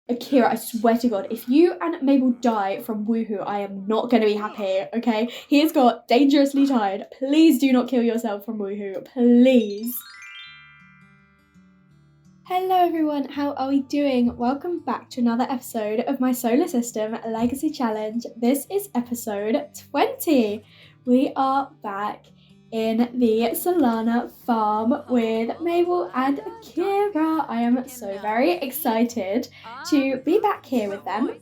Akira, I swear to God, if you and Mabel die from woohoo, I am not going to be happy, okay? He has got dangerously tired. Please do not kill yourself from woohoo, please. Hello everyone, how are we doing? Welcome back to another episode of my Solar System Legacy Challenge. This is episode 20. We are back in the Solana farm with Mabel and Akira. I am so very excited to be back here with them.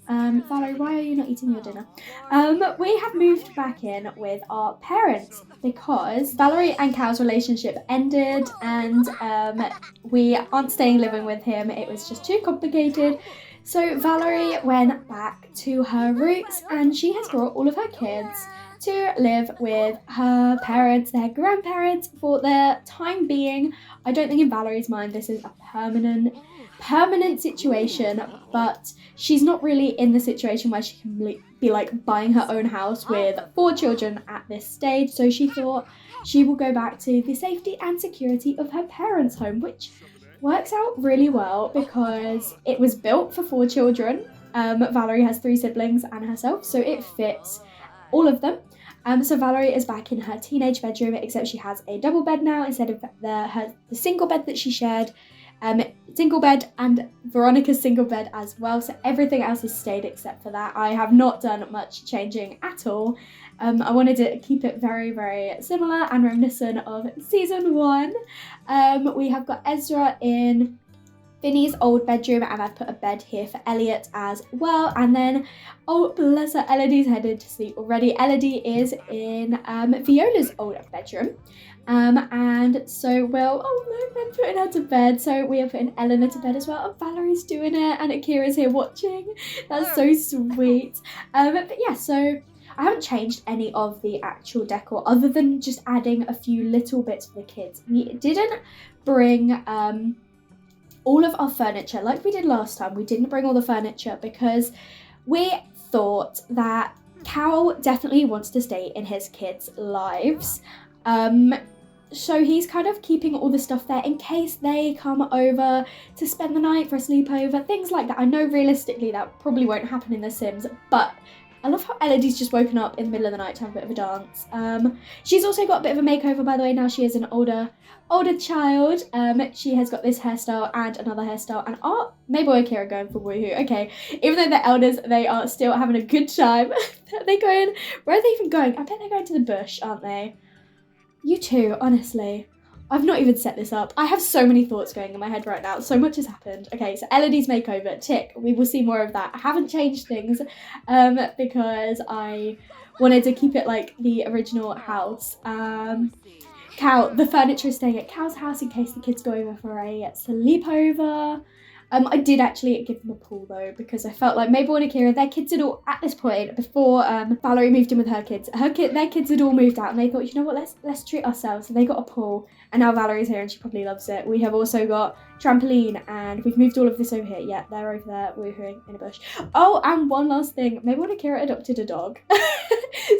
Valerie, why are you not eating your dinner? We have moved back in with our parents because Valerie and Cal's relationship ended and we aren't staying living with him. It was just too complicated. So Valerie went back to her roots and she has brought all of her kids to live with her parents, their grandparents, for their time being. I don't think in Valerie's mind this is a permanent situation, but she's not really in the situation where she can be like buying her own house with 4 children at this stage. So she thought she will go back to the safety and security of her parents' home, which works out really well because it was built for 4 children. Valerie has 3 siblings and herself, so it fits all of them. So Valerie is back in her teenage bedroom, except she has a double bed now instead of the single bed that she shared. Single bed and Veronica's single bed as well. So everything else has stayed except for that. I have not done much changing at all. I wanted to keep it very, very similar and reminiscent of season 1. We have got Ezra in Vinnie's old bedroom, and I've put a bed here for Elliot as well. And then, oh bless her, Elodie's headed to sleep already. Elodie is in Viola's old bedroom. And so I'm putting her to bed. So we are putting Eleanor to bed as well. And Valerie's doing it, and Akira's here watching. That's so sweet. But yeah, so I haven't changed any of the actual decor other than just adding a few little bits for the kids. We didn't bring all of our furniture like we did last time. We didn't bring all the furniture because we thought that Cal definitely wants to stay in his kids' lives. So he's kind of keeping all the stuff there in case they come over to spend the night for a sleepover, things like that. I know realistically that probably won't happen in The Sims, but I love how Elodie's just woken up in the middle of the night to have a bit of a dance. She's also got a bit of a makeover, by the way. Now she is an older child. She has got this hairstyle and another hairstyle. And Mabel and Akira going for woohoo. Okay, even though they're elders, they are still having a good time. Where are they even going? I bet they're going to the bush, aren't they? You too, honestly. I've not even set this up. I have so many thoughts going in my head right now. So much has happened. Okay, so Elodie's makeover, tick. We will see more of that. I haven't changed things because I wanted to keep it like the original house. Cal, the furniture is staying at Cal's house in case the kids go over for a sleepover. I did actually give them a pool though because I felt like Mabel and Akira, their kids had all, at this point, before Valerie moved in with her kids, their kids had all moved out and they thought, you know what, let's treat ourselves. So they got a pool and now Valerie's here and she probably loves it. We have also got trampoline and we've moved all of this over here. Yeah, they're over there woohooing in a bush. Oh, and one last thing, Mabel and Akira adopted a dog.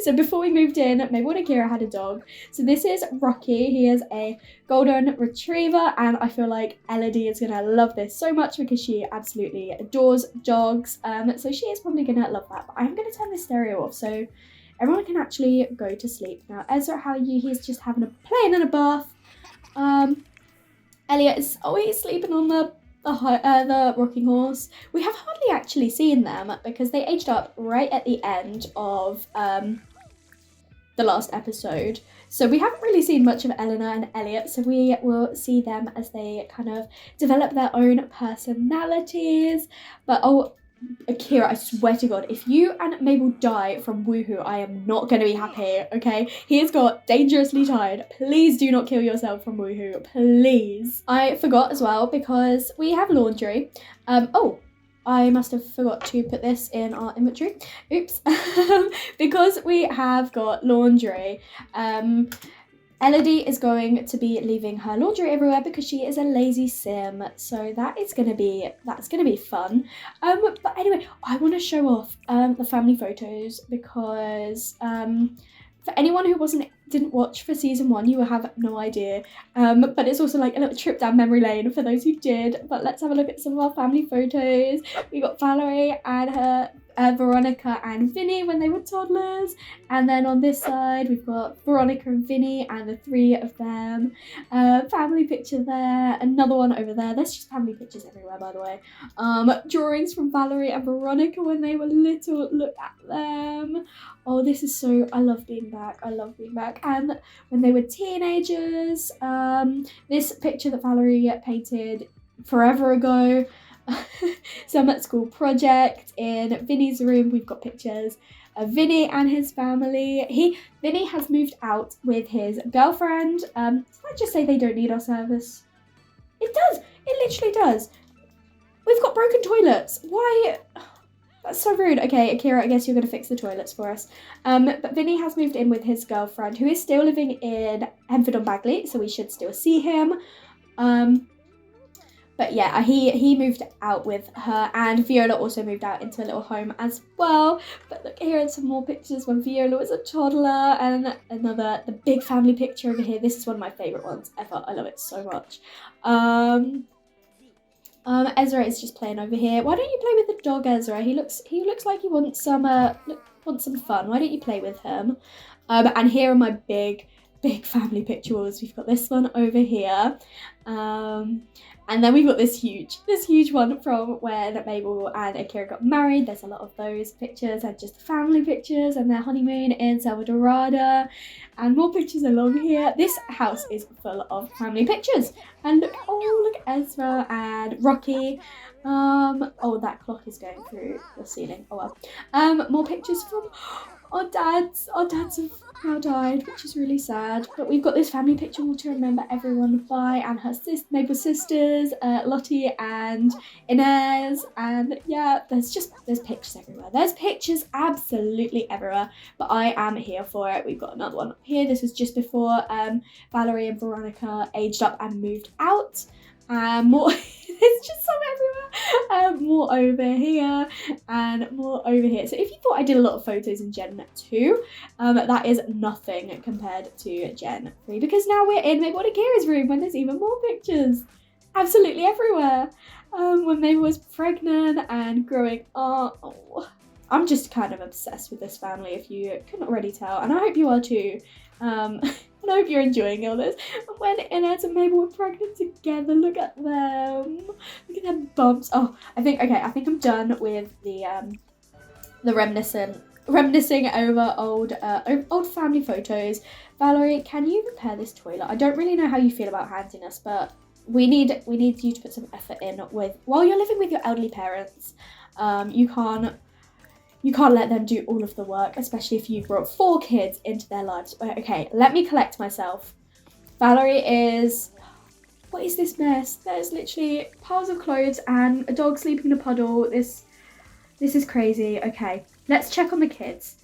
So before we moved in, Mabel and Akira had a dog. So this is Rocky. He is a golden retriever and I feel like Elodie is gonna love this so much because she absolutely adores dogs. So she is probably gonna love that. But I'm gonna turn the stereo off so everyone can actually go to sleep. Now Ezra, how are you? He's just having a playing in a bath. Elliot is always sleeping on the rocking horse. We have hardly actually seen them because they aged up right at the end of the last episode. So we haven't really seen much of Eleanor and Elliot, so we will see them as they kind of develop their own personalities. But oh, Akira, I swear to God, if you and Mabel die from woohoo, I am not going to be happy, okay? He has got dangerously tired. Please do not kill yourself from woohoo, please. I forgot as well because we have laundry. I must have forgot to put this in our inventory. Oops. Because we have got laundry, Elodie is going to be leaving her laundry everywhere because she is a lazy sim. So that's gonna be fun. But anyway, I want to show off the family photos because For anyone who didn't watch for season 1, you will have no idea. But it's also like a little trip down memory lane for those who did. But let's have a look at some of our family photos. We got Valerie and her Veronica and Vinnie when they were toddlers, and then on this side we've got Veronica and Vinnie and the 3 of them. Family picture there, another one over there. There's just family pictures everywhere, by the way. Drawings from Valerie and Veronica when they were little. Look at them. Oh, this is so, I love being back. And when they were teenagers, this picture that Valerie painted forever ago. Some at school project. In Vinnie's room we've got pictures of Vinnie and his family. Vinnie has moved out with his girlfriend. Did I just say they don't need our service? It does, it literally does. We've got broken toilets. Why? That's so rude. Okay, Akira, I guess you're going to fix the toilets for us. But Vinnie has moved in with his girlfriend, who is still living in Henford-on-Bagley, so we should still see him. But yeah, he moved out with her, and Viola also moved out into a little home as well. But look, here are some more pictures when Viola was a toddler, and the big family picture over here. This is one of my favourite ones ever. I love it so much. Ezra is just playing over here. Why don't you play with the dog, Ezra? He looks like he wants some fun. Why don't you play with him? And here are my big family pictures. We've got this one over here. And then we've got this huge one from when Mabel and Akira got married. There's a lot of those pictures and just family pictures and their honeymoon in Salvadorada. And more pictures along here. This house is full of family pictures. And look at Ezra and Rocky. Oh, that clock is going through the ceiling. Oh well. More pictures from our dads. Our dads have now died, which is really sad. But we've got this family picture to remember everyone by, and her Mabel's sisters, Lottie and Inez. And yeah, there's pictures everywhere. There's pictures absolutely everywhere. But I am here for it. We've got another one up here. This was just before Valerie and Veronica aged up and moved out. More, there's just some everywhere. More over here and more over here. So if you thought I did a lot of photos in Gen 2, that is nothing compared to Gen 3, because now we're in Mabel and Akira's room when there's even more pictures. Absolutely everywhere. When Mabel was pregnant and growing up. Oh, I'm just kind of obsessed with this family, if you couldn't already tell, and I hope you are too. And I hope you're enjoying all this. When Inez and Mabel were pregnant together, look at them. Look at their bumps. Oh, I think I'm done with the reminiscing over old family photos. Valerie, can you repair this toilet? I don't really know how you feel about handiness, but we need you to put some effort in while you're living with your elderly parents. You can't let them do all of the work, especially if you've brought 4 kids into their lives. Okay, let me collect myself. Valerie is... What is this mess? There's literally piles of clothes and a dog sleeping in a puddle. This is crazy. Okay, let's check on the kids.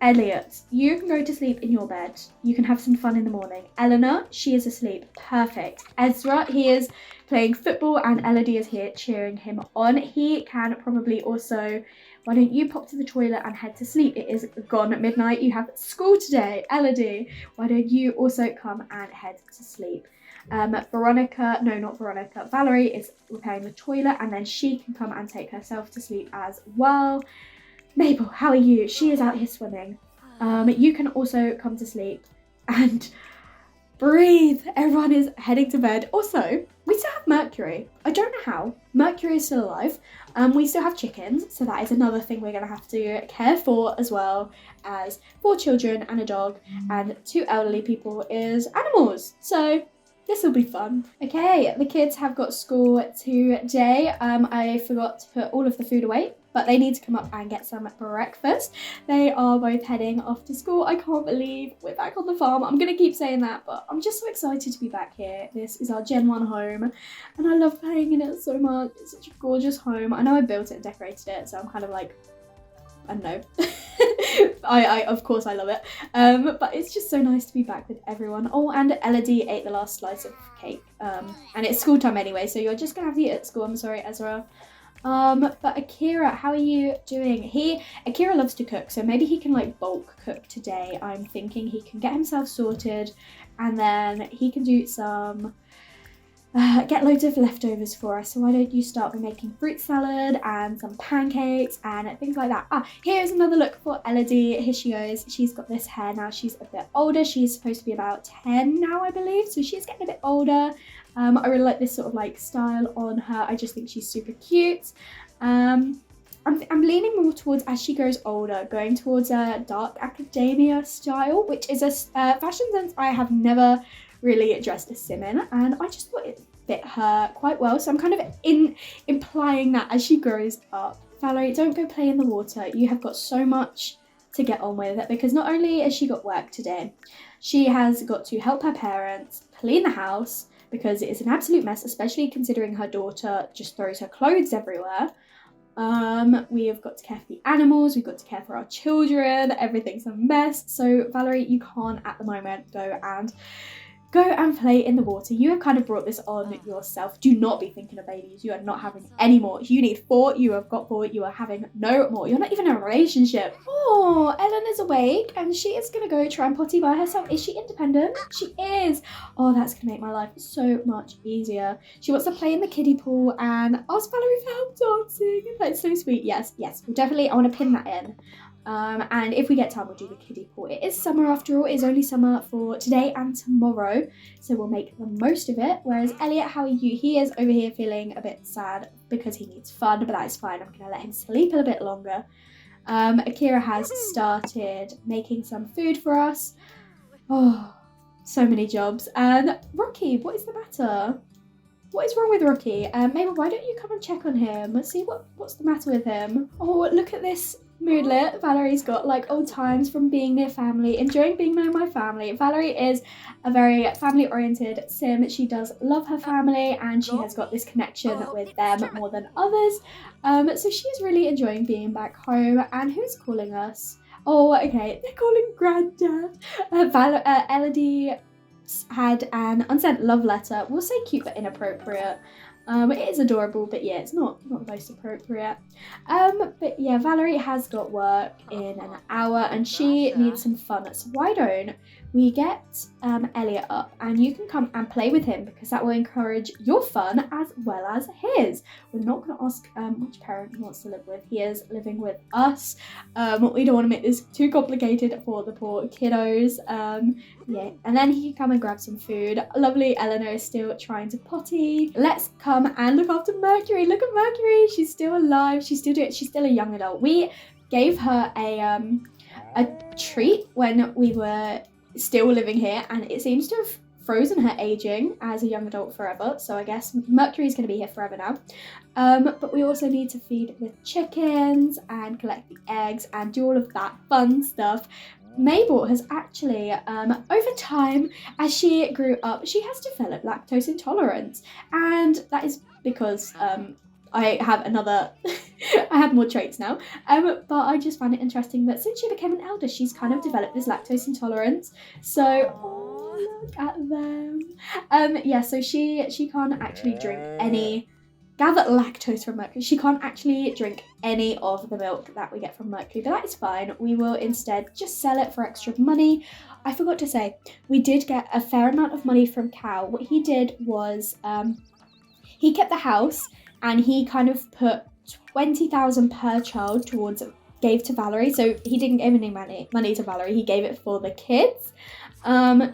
Elliot, you can go to sleep in your bed. You can have some fun in the morning. Eleanor, she is asleep. Perfect. Ezra, he is playing football and Elodie is here cheering him on. He can probably also... Why don't you pop to the toilet and head to sleep? It is gone at midnight. You have school today. Elodie, why don't you also come and head to sleep? Valerie is repairing the toilet, and then she can come and take herself to sleep as well. Mabel, how are you? She is out here swimming. You can also come to sleep and breathe. Everyone is heading to bed. Also, we still have Mercury. I don't know how. Mercury is still alive. We still have chickens, so that is another thing we're going to have to care for, as well as 4 children and a dog, and 2 elderly people is animals. So this will be fun. Okay, the kids have got school today. I forgot to put all of the food away, but they need to come up and get some breakfast. They are both heading off to school. I can't believe we're back on the farm. I'm going to keep saying that, but I'm just so excited to be back here. This is our Gen 1 home, and I love playing in it so much. It's such a gorgeous home. I know I built it and decorated it, so I'm kind of like, I don't know. I of course I love it. But it's just so nice to be back with everyone. Oh, and Elodie ate the last slice of cake. And it's school time anyway, so you're just gonna have to eat it at school. I'm sorry, Ezra. But Akira, how are you doing? Akira loves to cook, so maybe he can like bulk cook today. I'm thinking he can get himself sorted and then he can do some get loads of leftovers for us. So why don't you start with making fruit salad and some pancakes and things like that. Here's another look for Elodie. Here she goes. She's got this hair now. She's a bit older. She's supposed to be about 10 now, I believe. So she's getting a bit older. I really like this sort of like style on her. I just think she's super cute. I'm leaning more towards, as she grows older, going towards a dark academia style, which is a fashion sense I have never really dressed a sim in, and I just thought it fit her quite well. So I'm kind of implying that as she grows up. Valerie, don't go play in the water. You have got so much to get on with, because not only has she got work today, she has got to help her parents clean the house because it is an absolute mess, especially considering her daughter just throws her clothes everywhere. We have got to care for the animals, we've got to care for our children, everything's a mess. So Valerie, you can't at the moment go and play in the water. You have kind of brought this on yourself. Do not be thinking of babies. You are not having any more. You need 4. You have got 4. You are having no more. You're not even in a relationship. Oh, Ellen is awake and she is going to go try and potty by herself. Is she independent? She is. Oh, that's going to make my life so much easier. She wants to play in the kiddie pool and ask Valerie for help dancing. That's so sweet. Yes. Well, definitely, I want to pin that in. And if we get time, we'll do the kiddie pool. It is summer after all. It is only summer for today and tomorrow, so we'll make the most of it. Whereas Elliot, how are you? He is over here feeling a bit sad because he needs fun, but that is fine. I'm going to let him sleep a little bit longer. Akira has started making some food for us. Oh, so many jobs. And Rocky, what is the matter? What is wrong with Rocky? Mabel, why don't you come and check on him? Let's see what's the matter with him. Oh, look at this moodlet Valerie's got, like old times from being near family, enjoying being near my family. Valerie is a very family-oriented sim. She does love her family and she has got this connection with them more than others. So she's really enjoying being back home. And who's calling us? Oh, okay, they're calling Granddad. Elodie had an unsent love letter. We'll say cute but inappropriate. It is adorable, but yeah, it's not the most appropriate. But yeah, Valerie has got work in an hour and she needs some fun. So why don't we get Elliot up and you can come and play with him, because that will encourage your fun as well as his. We're not going to ask which parent he wants to live with. He is living with us. We don't want to make this too complicated for the poor kiddos. Yeah, and then he can come and grab some food. Lovely Eleanor is still trying to potty. Let's come and look after Mercury. Look at Mercury. She's still alive. She's still a young adult. We gave her a treat when we were still living here, and it seems to have frozen her aging as a young adult forever. So I guess Mercury's going to be here forever now. But we also need to feed the chickens and collect the eggs and do all of that fun stuff. Mabel has actually, over time, as she grew up, she has developed lactose intolerance, and that is because I have I have more traits now, but I just found it interesting that since she became an elder, she's kind of developed this lactose intolerance. So, oh, look at them. Yeah, so she can't actually drink any. Gather lactose from Mercury. She can't actually drink any of the milk that we get from Mercury, but that is fine. We will instead just sell it for extra money. I forgot to say, we did get a fair amount of money from Cal. What he did was he kept the house and he kind of put 20,000 per child gave to Valerie. So he didn't give any money to Valerie. He gave it for the kids.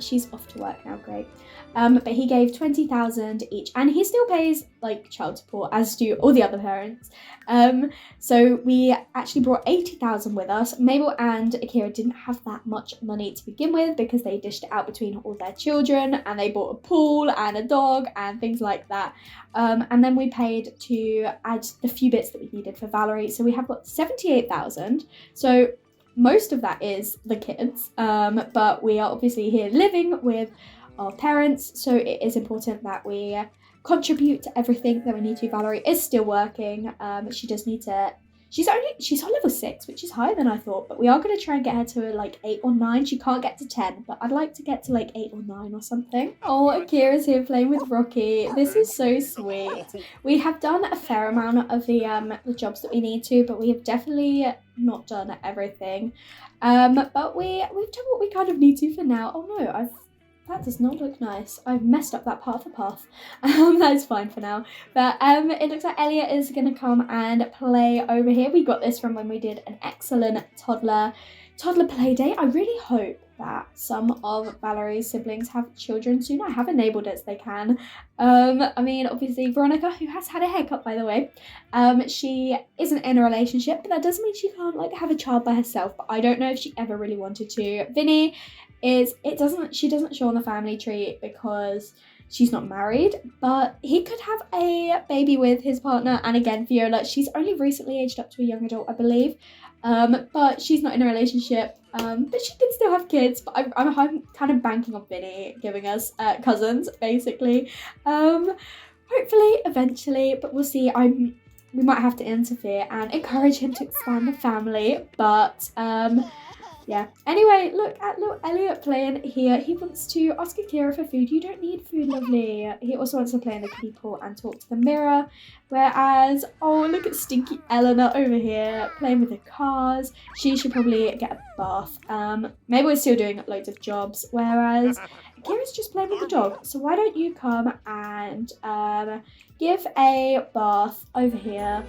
She's off to work now, great. But he gave 20,000 each, and he still pays like child support, as do all the other parents. So we actually brought 80,000 with us. Mabel and Akira didn't have that much money to begin with because they dished it out between all their children, and they bought a pool and a dog and things like that. And then we paid to add the few bits that we needed for Valerie. So we have got 78,000. So most of that is the kids, but we are obviously here living with our parents, so it is important that we contribute to everything that we need to. Valerie is still working. She does need to She's on level 6, which is higher than I thought, but we are going to try and get her to like 8 or 9. She can't get to 10, but I'd like to get to like 8 or 9 or something. Oh, Akira's here playing with Rocky. This is so sweet. We have done a fair amount of the jobs that we need to, but we have definitely not done everything. But we've done what we kind of need to for now. Oh no, that does not look nice. I've messed up that part of the path. That's fine for now. But it looks like Elliot is going to come and play over here. We got this from when we did an excellent toddler play date. I really hope that some of Valerie's siblings have children soon. I have enabled it so they can. I mean, obviously Veronica, who has had a haircut by the way, she isn't in a relationship, but that doesn't mean she can't like have a child by herself. But I don't know if she ever really wanted to. Vinnie she doesn't show on the family tree because she's not married, but he could have a baby with his partner. And again, Viola, she's only recently aged up to a young adult, I believe, but she's not in a relationship, but she could still have kids. But I'm kind of banking on Vinnie giving us cousins, basically. Hopefully, eventually, but we'll see. We might have to interfere and encourage him to expand the family, but yeah. Anyway, look at little Elliot playing here. He wants to ask Akira for food. You don't need food, lovely. He also wants to play in the kiddie pool and talk to the mirror. Whereas, oh, look at stinky Eleanor over here playing with the cars. She should probably get a bath. Maybe we're still doing loads of jobs. Whereas Akira's just playing with the dog. So why don't you come and give a bath over here.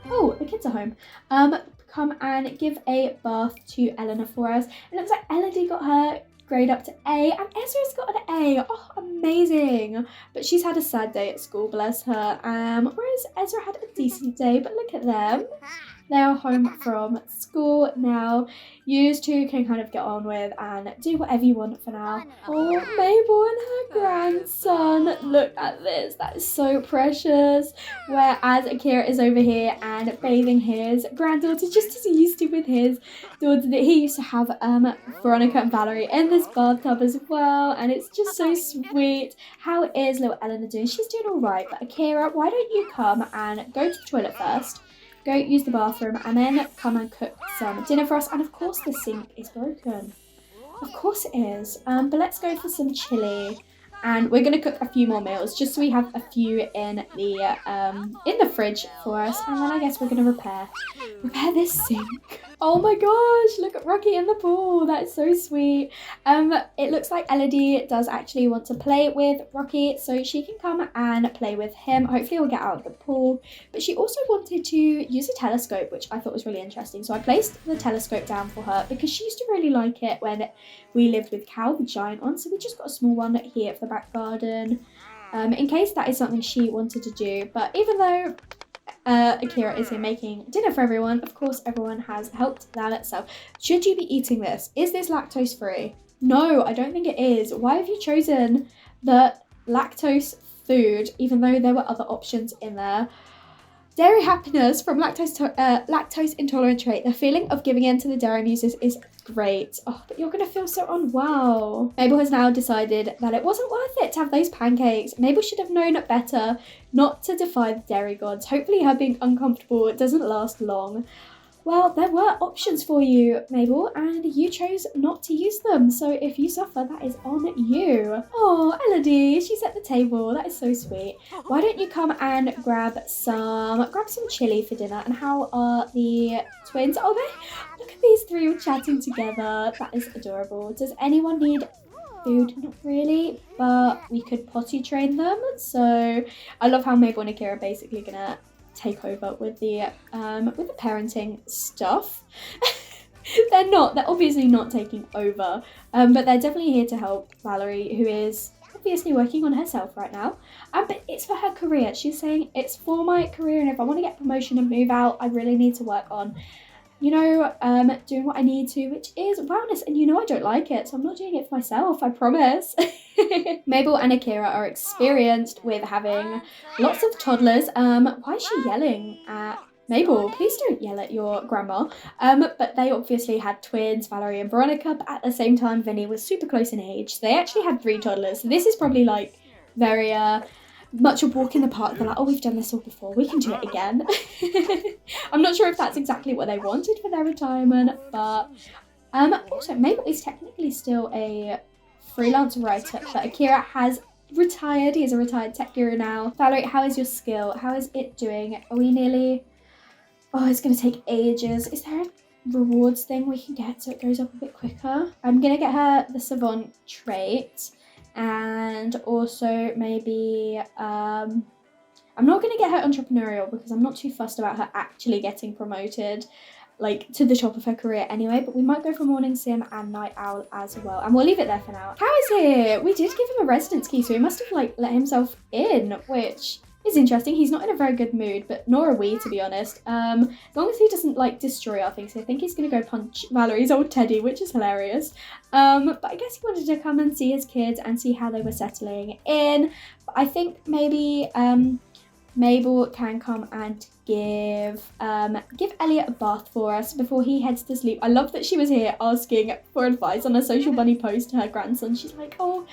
Oh, the kids are home. Come and give a bath to Eleanor for us. It looks like Elodie got her grade up to A, and Ezra's got an A. Oh, amazing. But she's had a sad day at school, bless her. Whereas Ezra had a decent day, but look at them. They are home from school now. You two can kind of get on with and do whatever you want for now. Oh, Mabel and her grandson. Look at this. That is so precious. Whereas Akira is over here and bathing his granddaughter, just as he used to with his daughter. That he used to have Veronica and Valerie in this bathtub as well. And it's just so sweet. How is little Eleanor doing? She's doing all right. But Akira, why don't you come and go to the toilet first? Go use the bathroom and then come and cook some dinner for us. And of course the sink is broken. Of course it is. But let's go for some chili. And we're going to cook a few more meals just so we have a few in the fridge for us. And then I guess we're going to repair this sink. Oh my gosh, look at Rocky in the pool. That is so sweet. It looks like Elodie does actually want to play with Rocky, so she can come and play with him. Hopefully he'll get out of the pool. But she also wanted to use a telescope, which I thought was really interesting. So I placed the telescope down for her because she used to really like it when we lived with Cal, the giant one. So we just got a small one here for the back garden, in case that is something she wanted to do. But even though Akira is here making dinner for everyone, of course everyone has helped that itself. Should you be eating this? Is this lactose free? No, I don't think it is. Why have you chosen the lactose food even though there were other options in there? Dairy happiness from lactose intolerant trait. The feeling of giving in to the dairy muses is great. Oh, but you're going to feel so unwell. Mabel has now decided that it wasn't worth it to have those pancakes. Mabel should have known better not to defy the dairy gods. Hopefully her being uncomfortable doesn't last long. Well, there were options for you, Mabel, and you chose not to use them. So if you suffer, that is on you. Oh, Elodie, she's at the table. That is so sweet. Why don't you come and grab some chili for dinner? And how are the twins? Oh, look at these three all chatting together. That is adorable. Does anyone need food? Not really, but we could potty train them. So I love how Mabel and Akira are basically gonna take over with the parenting stuff. They're obviously not taking over, but they're definitely here to help Valerie, who is obviously working on herself right now, but it's for her career. She's saying it's for my career, and if I want to get promotion and move out, I really need to work on doing what I need to, which is wellness. And I don't like it, so I'm not doing it for myself, I promise. Mabel and Akira are experienced with having lots of toddlers. Why is she yelling at Mabel? Please don't yell at your grandma. But they obviously had twins, Valerie and Veronica, but at the same time, Vinnie was super close in age. So they actually had 3 toddlers. So this is probably like very much a walk in the park. They're like, oh, we've done this all before, we can do it again. I'm not sure if that's exactly what they wanted for their retirement, but also Mabel is technically still a freelance writer, but Akira has retired. He is a retired tech guru now. Valerie, how is your skill? How is it doing? Are we nearly... Oh, it's going to take ages. Is there a rewards thing we can get so it goes up a bit quicker? I'm going to get her the savant trait, and also maybe I'm not going to get her entrepreneurial because I'm not too fussed about her actually getting promoted like to the top of her career anyway, but we might go for morning sim and night owl as well, and we'll leave it there for now. How is he? We did give him a residence key, so he must have like let himself in, which is interesting. He's not in a very good mood, but nor are we, to be honest. As long as he doesn't like destroy our things. I think he's gonna go punch Valerie's old teddy, which is hilarious. But I guess he wanted to come and see his kids and see how they were settling in. But I think maybe Mabel can come and give Elliot a bath for us before he heads to sleep. I love that she was here asking for advice on a social bunny post to her grandson. She's like, oh,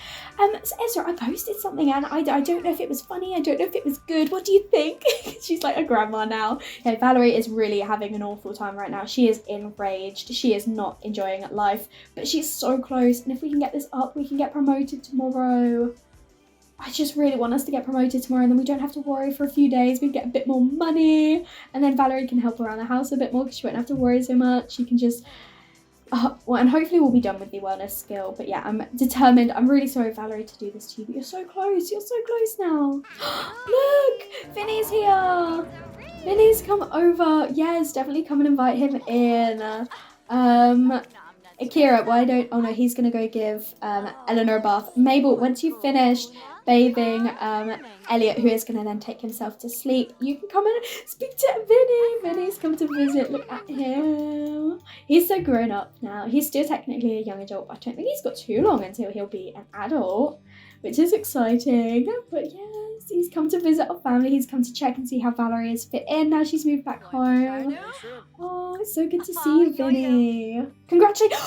so Ezra, I posted something and I don't know if it was funny, I don't know if it was good, what do you think? She's like a grandma now. Okay, Valerie is really having an awful time right now. She is enraged. She is not enjoying life, but she's so close, and if we can get this up, we can get promoted tomorrow. I just really want us to get promoted tomorrow, and then we don't have to worry for a few days. We get a bit more money, and then Valerie can help around the house a bit more because she won't have to worry so much. She can just, well, and hopefully we'll be done with the wellness skill. But yeah, I'm determined. I'm really sorry, Valerie, to do this to you, but you're so close. You're so close now. Look, Vinny's here. Vinny's come over. Yes, definitely come and invite him in. Akira, why don't... Oh no, he's going to go give Eleanor a bath. Mabel, once you've finished bathing Elliot, who is going to then take himself to sleep, you can come and speak to Vinny. Vinny's come to visit. Look at him. He's so grown up now. He's still technically a young adult, but I don't think he's got too long until he'll be an adult, which is exciting. But yes, he's come to visit our family. He's come to check and see how Valerie is fit in now she's moved back home. Oh, it's so good to see you, Vinny. Congratulations.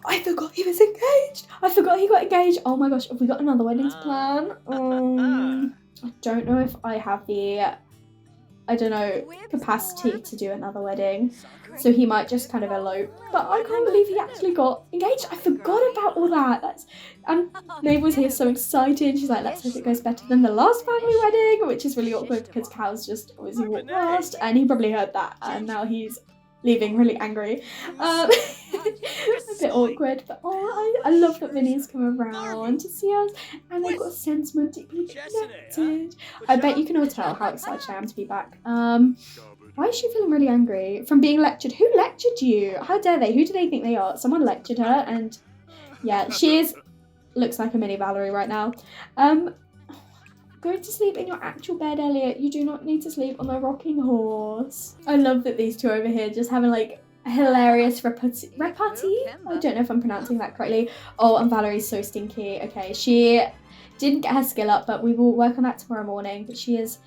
I forgot he was engaged. I forgot he got engaged. Oh my gosh, have we got another wedding to plan? I don't know if I have the, capacity to do another wedding. So he might just kind of elope. But I can't believe he actually got engaged. I forgot about all that. And Mabel's here so excited. She's like, let's hope it goes better than the last family wedding, which is really awkward because Cal's just obviously walked past and he probably heard that and now he's leaving really angry. A bit awkward, but I love that Vinny's come around to see us and they've got sentimentally connected. I bet you can all tell how excited I am to be back. Why is she feeling really angry? From being lectured? Who lectured you? How dare they? Who do they think they are? Someone lectured her, and yeah, looks like a mini Valerie right now. Go to sleep in your actual bed, Elliot. You do not need to sleep on the rocking horse. I love that these two over here just having like a hilarious repartee. I don't know if I'm pronouncing that correctly. Oh, and Valerie's so stinky. Okay, she didn't get her skill up, but we will work on that tomorrow morning. But she's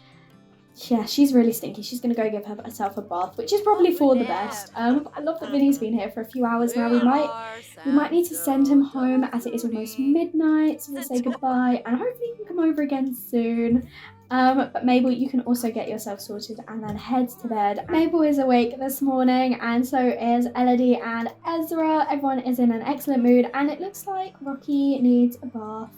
really stinky. She's gonna go give herself a bath, which is probably for the best. I love that Vinny's been here for a few hours now. We might need to send him home as it is almost midnight, so we'll say goodbye and hopefully he can come over again soon. But Mabel, you can also get yourself sorted and then head to bed. Mabel is awake this morning and so is Elodie and Ezra. Everyone is in an excellent mood and it looks like Rocky needs a bath,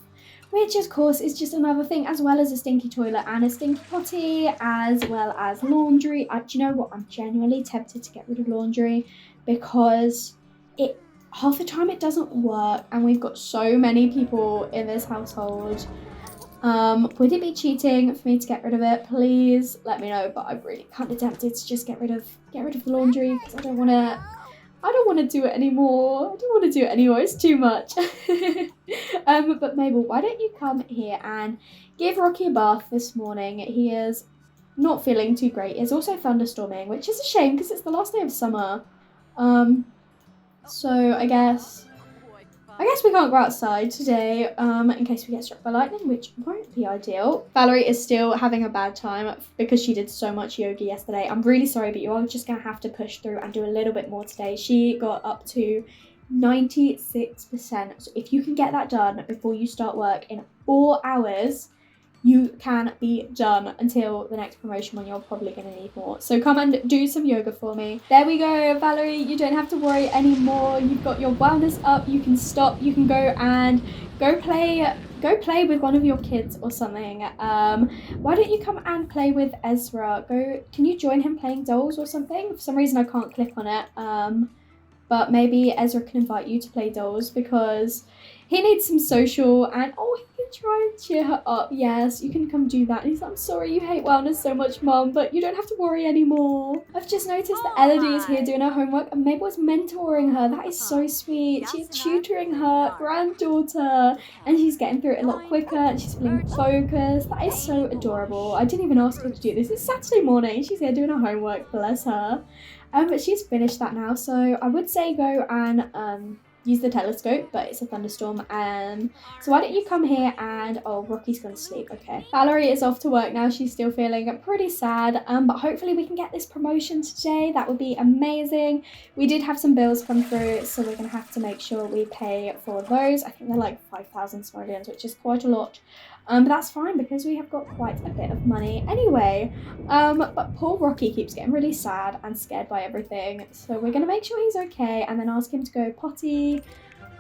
which of course is just another thing, as well as a stinky toilet and a stinky potty, as well as laundry. Do you know what? I'm genuinely tempted to get rid of laundry because half the time it doesn't work and we've got so many people in this household. Would it be cheating for me to get rid of it? Please let me know, but I'm really kind of tempted to just get rid of the laundry because I don't want to do it anymore. It's too much. But Mabel, why don't you come here and give Rocky a bath this morning? He is not feeling too great. It's also thunderstorming, which is a shame because it's the last day of summer. So I guess we can't go outside today, in case we get struck by lightning, which won't be ideal. Valerie is still having a bad time because she did so much yoga yesterday. I'm really sorry, but you are just going to have to push through and do a little bit more today. She got up to 96%. So if you can get that done before you start work in 4 hours, you can be done until the next promotion when you're probably going to need more. So come and do some yoga for me. There we go, Valerie. You don't have to worry anymore. You've got your wellness up. You can stop. You can go and go play with one of your kids or something. Why don't you come and play with Ezra? Can you join him playing dolls or something? For some reason I can't click on it. But maybe Ezra can invite you to play dolls because he needs some social, and he can try and cheer her up. Yes, you can come do that. And he's like, I'm sorry you hate wellness so much, Mum, but you don't have to worry anymore. I've just noticed that Elodie is here doing her homework and Mabel's mentoring her. That is so sweet. She's tutoring her granddaughter and she's getting through it a lot quicker and she's feeling focused. That is so adorable. I didn't even ask her to do this. It's Saturday morning. She's here doing her homework, bless her. But she's finished that now, so I would say go and use the telescope, but it's a thunderstorm. So why don't you come here and Rocky's gone to sleep. Okay, Valerie is off to work now. She's still feeling pretty sad, but hopefully we can get this promotion today. That would be amazing. We did have some bills come through, so we're gonna have to make sure we pay for those. I think they're like 5,000 simoleons, which is quite a lot. But that's fine because we have got quite a bit of money anyway. But poor Rocky keeps getting really sad and scared by everything. So we're going to make sure he's okay and then ask him to go potty.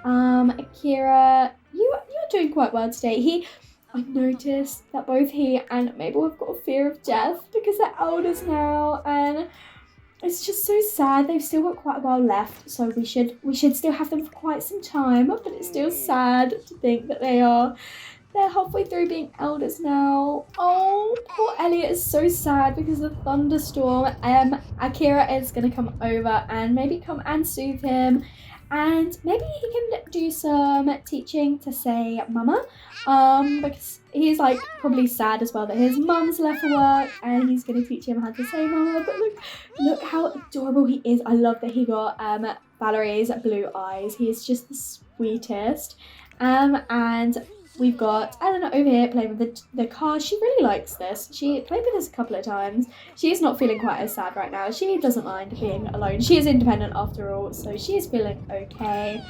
Akira, you're doing quite well today. I've noticed that both he and Mabel have got a fear of death because they're elders now, and it's just so sad. They've still got quite a while left, so we should still have them for quite some time, but it's still sad to think that they're halfway through being elders now. Oh, poor Elliot is so sad because of the thunderstorm. Akira is going to come over and maybe come and soothe him. And maybe he can do some teaching to say mama. Because he's like probably sad as well that his mum's left for work and he's going to teach him how to say mama. But look how adorable he is. I love that he got Valerie's blue eyes. He is just the sweetest. And we've got Eleanor over here playing with the car. She really likes this. She played with this a couple of times. She is not feeling quite as sad right now. She doesn't mind being alone. She is independent after all, so she is feeling okay.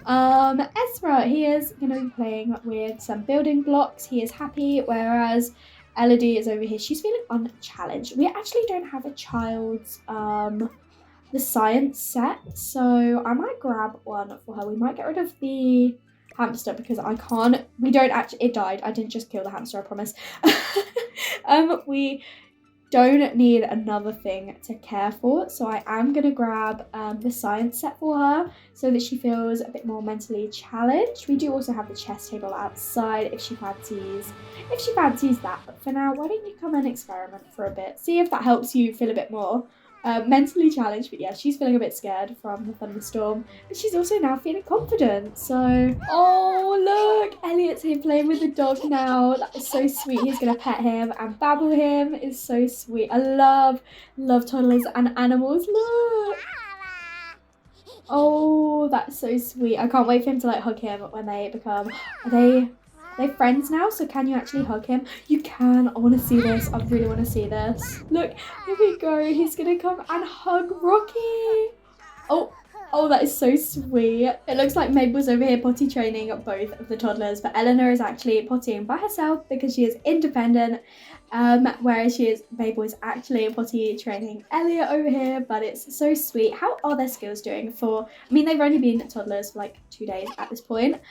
Ezra, he is going to be playing with some building blocks. He is happy, whereas Elodie is over here. She's feeling unchallenged. We actually don't have a child's the science set, so I might grab one for her. We might get rid of the hamster because it died. I didn't just kill the hamster, I promise. We don't need another thing to care for, so I am gonna grab the science set for her so that she feels a bit more mentally challenged. We do also have the chess table outside if she fancies that, but for now, why don't you come and experiment for a bit, see if that helps you feel a bit more mentally challenged. But yeah, she's feeling a bit scared from the thunderstorm, but she's also now feeling confident. So, oh look, Elliot's here playing with the dog now. That is so sweet. He's gonna pet him and babble him. It's so sweet. I love toddlers and animals. Look. Oh, that's so sweet. I can't wait for him to hug him when they become. They're friends now, so can you actually hug him? You can. I want to see this. I really want to see this. Look, here we go. He's going to come and hug Rocky. Oh, that is so sweet. It looks like Mabel's over here potty training both of the toddlers, but Eleanor is actually pottying by herself because she is independent, whereas Mabel is actually potty training Elliot over here, but it's so sweet. How are their skills doing they've only been toddlers for like 2 days at this point.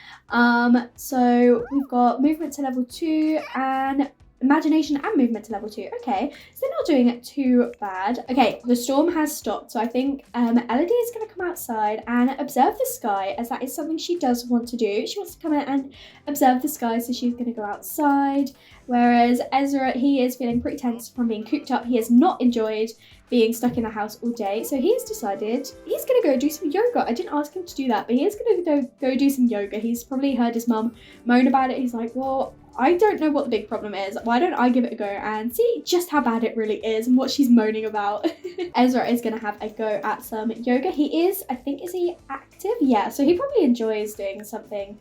So we've got movement to level 2 and imagination and movement to level 2. Okay, so they're not doing it too bad. Okay, the storm has stopped, so I think Elodie is going to come outside and observe the sky, as that is something she does want to do. She wants to come in and observe the sky, so she's going to go outside. Whereas Ezra, he is feeling pretty tense from being cooped up. He has not enjoyed being stuck in the house all day, so he's decided he's going to go do some yoga. I didn't ask him to do that, but he is going to go do some yoga. He's probably heard his mum moan about it. He's like, well, I don't know what the big problem is. Why don't I give it a go and see just how bad it really is and what she's moaning about. Ezra is going to have a go at some yoga. He is he active? Yeah, so he probably enjoys doing something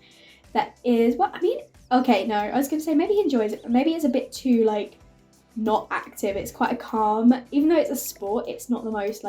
that is, okay, no, I was going to say maybe he enjoys it, but maybe it's a bit too, not active. It's quite a calm, even though it's a sport, it's not the most,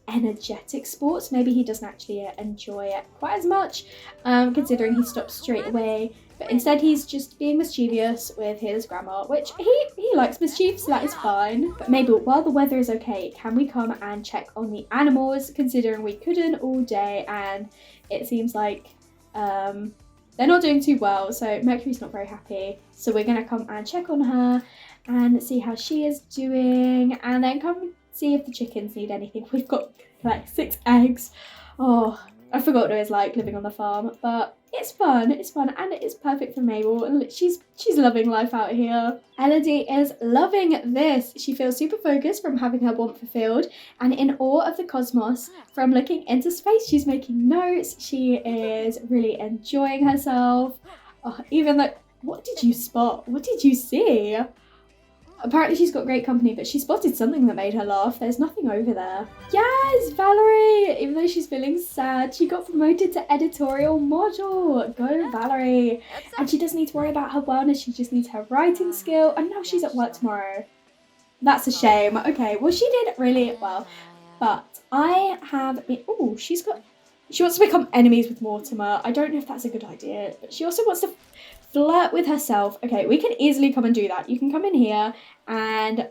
energetic sports. Maybe he doesn't actually enjoy it quite as much, considering he stopped straight away But instead he's just being mischievous with his grandma, which he likes mischief, so that is fine. But Mabel, while the weather is okay, can we come and check on the animals, considering we couldn't all day and it seems like they're not doing too well, so Mercury's not very happy. So we're gonna come and check on her and see how she is doing, and then come see if the chickens need anything. We've got like 6 eggs. Oh, I forgot what it was like living on the farm, but it's fun, and it is perfect for Mabel, and she's loving life out here. Elodie is loving this. She feels super focused from having her want fulfilled and in awe of the cosmos from looking into space. She's making notes. She is really enjoying herself. Oh, even though, what did you spot? What did you see? Apparently she's got great company, but she spotted something that made her laugh. There's nothing over there. Yes, Valerie! Even though she's feeling sad, she got promoted to editorial model. Go, Valerie. And she doesn't need to worry about her wellness. She just needs her writing skill. And now she's at work tomorrow. That's a shame. Okay, well, she did really well. But I have been... Oh, she wants to become enemies with Mortimer. I don't know if that's a good idea. But she also wants to flirt with herself. Okay, we can easily come and do that. You can come in here and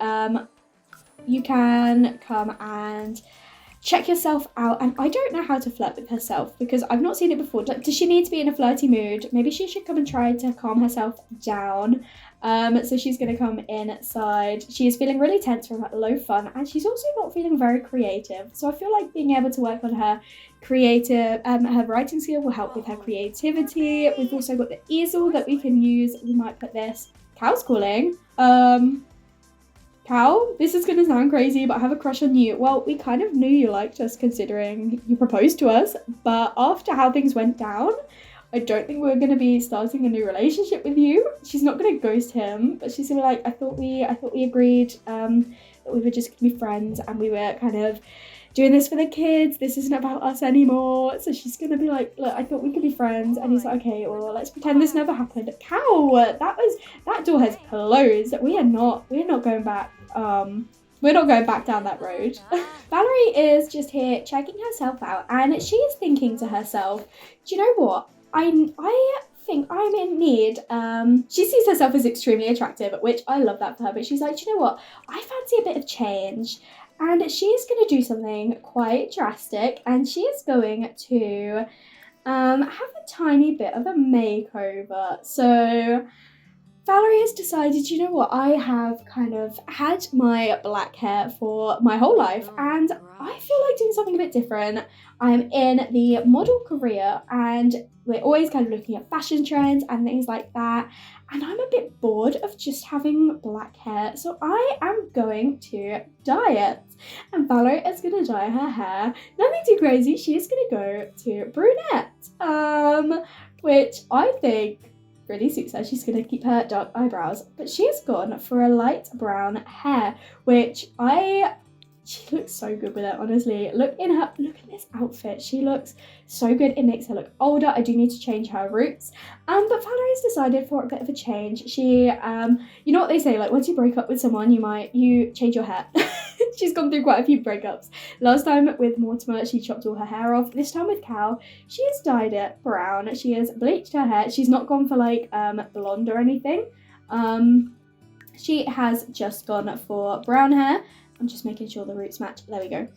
you can come and check yourself out. And I don't know how to flirt with herself because I've not seen it before. Does she need to be in a flirty mood? Maybe she should come and try to calm herself down. So she's going to come inside. She is feeling really tense from low fun, and she's also not feeling very creative. So I feel like being able to work on her her writing skill will help with her creativity. We've also got the easel that we can use. We might put this. Cow's calling. Cow, this is going to sound crazy, but I have a crush on you. Well, we kind of knew you liked us considering you proposed to us, but after how things went down, I don't think we're going to be starting a new relationship with you. She's not going to ghost him, but she's going to be like, I thought we agreed that we were just going to be friends and we were kind of doing this for the kids. This isn't about us anymore. So she's going to be like, look, I thought we could be friends. And he's like, okay, well, let's pretend this never happened. Cow, that door has closed. We are not going back. We're not going back down that road. Valerie is just here checking herself out, and she is thinking to herself, do you know what? I think I'm in need. She sees herself as extremely attractive, which I love that for her, but she's like, do you know what? I fancy a bit of change. And she is going to do something quite drastic, and she is going to have a tiny bit of a makeover. So Valerie has decided, you know what, I have kind of had my black hair for my whole life and I feel like doing something a bit different. I'm in the model career and we're always kind of looking at fashion trends and things like that. And I'm a bit bored of just having black hair. So I am going to dye it. And Valerie is going to dye her hair. Nothing too crazy. She is going to go to brunette. Which I think really suits her. She's going to keep her dark eyebrows, but she has gone for a light brown hair, which she looks so good with it, honestly. Look at this outfit. She looks so good. It makes her look older. I do need to change her roots. But Valerie's decided for a bit of a change. She, you know what they say, like once you break up with someone, you change your hair. She's gone through quite a few breakups. Last time with Mortimer, she chopped all her hair off. This time with Cal, she has dyed it brown. She has bleached her hair. She's not gone for like blonde or anything. She has just gone for brown hair. I'm just making sure the roots match. There we go.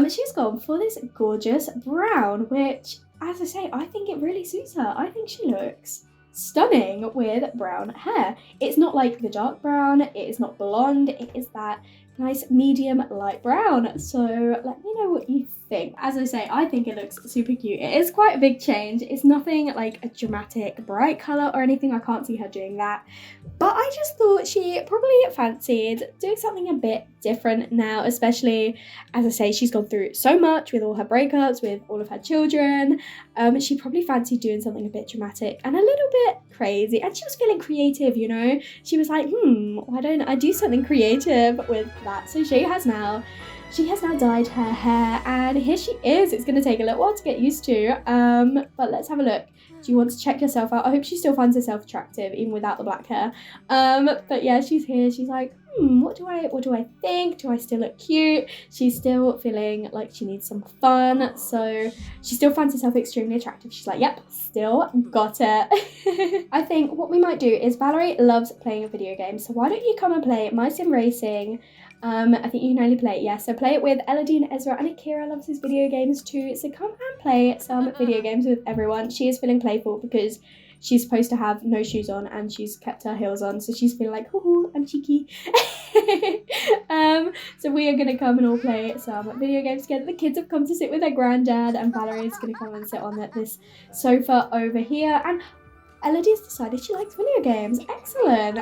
She's gone for this gorgeous brown, which, as I say, I think it really suits her. I think she looks stunning with brown hair. It's not like the dark brown. It is not blonde. It is that nice medium light brown. So let me know what you think. As I say, I think it looks super cute. It is quite a big change. It's nothing like a dramatic bright colour or anything. I can't see her doing that. But I just thought she probably fancied doing something a bit different now, especially, as I say, she's gone through so much with all her breakups, with all of her children. She probably fancied doing something a bit dramatic and a little bit crazy. And she was feeling creative, you know. She was like, why don't I do something creative with that? So she has now she has now dyed her hair, and here she is. It's going to take a little while to get used to, but let's have a look. Do you want to check yourself out? I hope she still finds herself attractive even without the black hair. But yeah, she's here. She's like, what do I think? Do I still look cute? She's still feeling like she needs some fun, so she still finds herself extremely attractive. She's like, yep, still got it. I think what we might do is, Valerie loves playing a video game, so why don't you come and play My Sim Racing? I think you can only play it, yeah, so play it with Elodie and Ezra, and Akira loves his video games too, so come and play some video games with everyone. She is feeling playful because she's supposed to have no shoes on and she's kept her heels on, so she's feeling like, hoo, I'm cheeky. So we are gonna come and all play some video games together. The kids have come to sit with their granddad, and Valerie's gonna come and sit on this sofa over here, and Elodie's decided she likes video games. Excellent.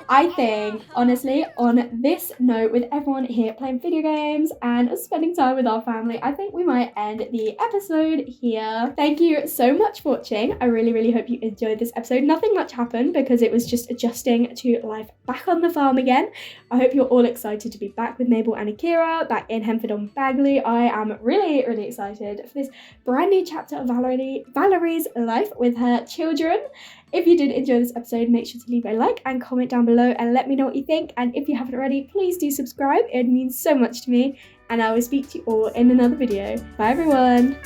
I think, honestly, on this note, with everyone here playing video games and spending time with our family, I think we might end the episode here. Thank you so much for watching. I really, really hope you enjoyed this episode. Nothing much happened because it was just adjusting to life back on the farm again. I hope you're all excited to be back with Mabel and Akira, back in Henford on Bagley. I am really, really excited for this brand new chapter of Valerie's life with her children. If you did enjoy this episode, make sure to leave a like and comment down below and let me know what you think. And if you haven't already, please do subscribe. It means so much to me. And I will speak to you all in another video. Bye everyone.